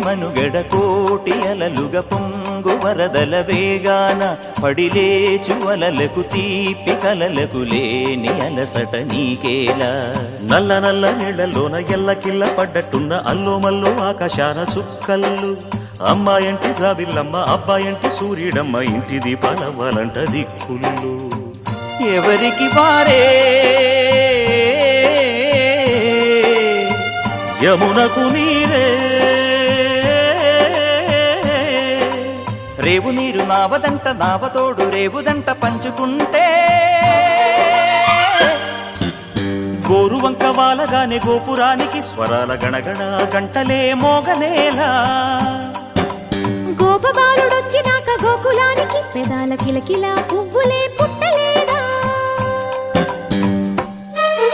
మనుగడ కోటి అలలుగా పొంగు వరదల వేగాన పడిలేచు అలలకు తీపి కలలకు లేని అలసట నీకేలా నల్ల నల్ల నీళ్లలోన ఎల్లకిల్ల పడ్డట్టున్న అల్లో మల్లో ఆకాశాన చుక్కల్లు అమ్మాయంటి రావిల్లమ్మ అబ్బాయంటి సూర్యుడమ్మ ఇంటి దీపాలవ్వాలంట దిక్కులు ఎవరికి వారే యమునకు నీరే రేవు నీరు నావదంట నావతోడు రేవుదంట పంచుకుంటే గోరువంక వాలగానే గోపురానికి స్వరాల గణగణ గంటలే మోగనేలా గోపబాలుడొచ్చినాక గోకులానికి పెదాల కిలకిల పువ్వులే పుట్ట